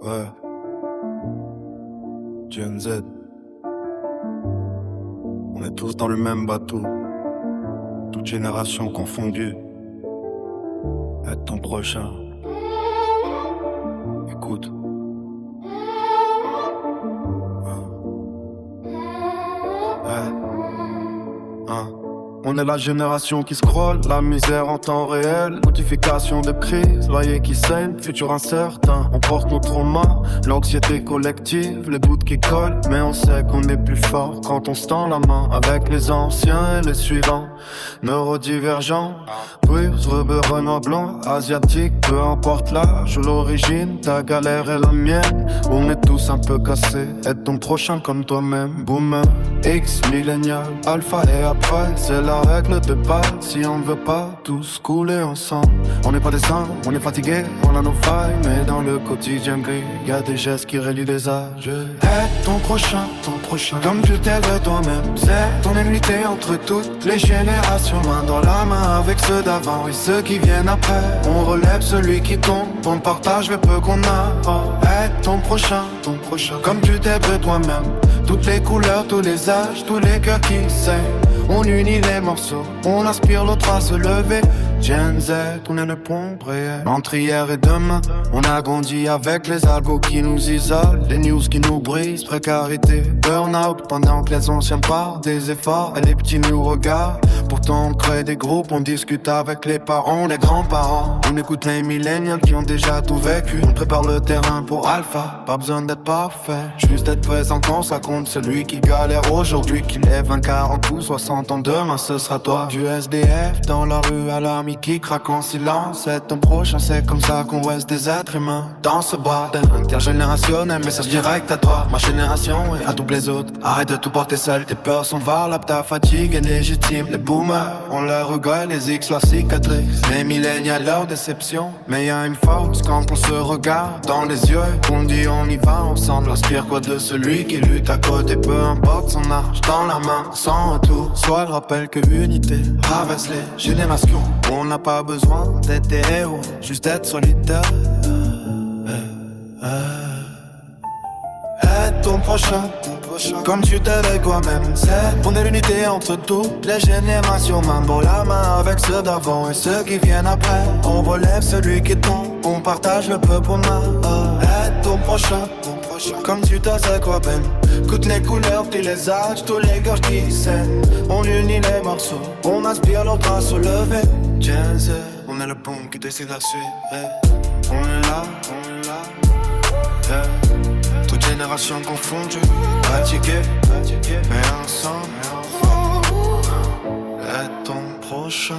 Ouais. Gen Z. On est tous dans le même bateau. Toute génération confondue. Être ton prochain. Écoute. Ouais. Hein. On est la génération qui scrolle, la misère en temps réel, notification de crise, loyer qui saigne, futur incertain. On porte nos traumas, l'anxiété collective, les bouts qui collent, mais on sait qu'on est plus fort quand on se tend la main avec les anciens et les suivants. Neurodivergents, Bruce, rebeu, Renoir blanc, asiatique, peu importe l'âge ou l'origine, ta galère est la mienne. On est tous un peu cassés, aide ton prochain comme toi-même. Boomer, X, millénial, alpha et après, c'est la règle de base. Si on ne veut pas tous couler ensemble, on n'est pas des saints, on est fatigué, on a nos failles, mais dans le quotidien gris, y a des gestes qui relient les âges. Aide ton prochain, comme tu t'aides toi-même. C'est ton unité entre toutes les générations, main dans la main avec ceux d'avant et ceux qui viennent après. On relève celui qui tombe, on partage le peu qu'on a. Aide ton prochain, comme tu t'aides toi-même. Toutes les couleurs, tous les âges, tous les cœurs qui saignent. On unit les morceaux, on aspire l'autre à se lever. Gen Z, on est le pont réel. Entre hier et demain, on a grandi avec les algos qui nous isolent, les news qui nous brisent, précarité, burn-out. Pendant que les anciens partent des efforts et les petits nous regardent. Pourtant on crée des groupes, on discute avec les parents, les grands-parents. On écoute les millénials qui ont déjà tout vécu. On prépare le terrain pour Alpha, pas besoin d'être parfait, juste être présent quand ça compte. Celui qui galère aujourd'hui, qu'il lève un 40 ou 60 ans demain, ce sera toi. Du SDF dans la rue à l'ami qui craque en silence. C'est ton prochain, c'est comme ça qu'on reste des êtres humains dans ce bordel intergénérationnel. Message direct à toi, ma génération et à tous les autres. Arrête de tout porter seul, tes peurs sont valables, ta fatigue est légitime. Les boomers, on leur regrette, les X, leur cicatrice. Les millénials, leur déception. Mais y'a une force quand on se regarde dans les yeux. On dit on y va ensemble, aspire quoi de celui qui lutte à côté. Peu importe son âge, dans la main, sans retour. Soit le rappel que l'unité traverse les générations. On n'a pas besoin d'être des héros, juste être solidaire. Aide ton prochain, comme tu t'aides toi-même. On est l'unité entre toutes les générations, main dans la main avec ceux d'avant et ceux qui viennent après. On relève celui qui tombe, on partage le peu pour main. Aide ton prochain, comme tu t'aides toi-même. Toutes les couleurs, puis les âges, tous les gorges qui saignent. On unit les morceaux, on aspire l'autre à se lever. Gen Z, on est le pont qui décide la suite. On est là, toute génération confondue, fatigué, mais ensemble. Aide ton prochain.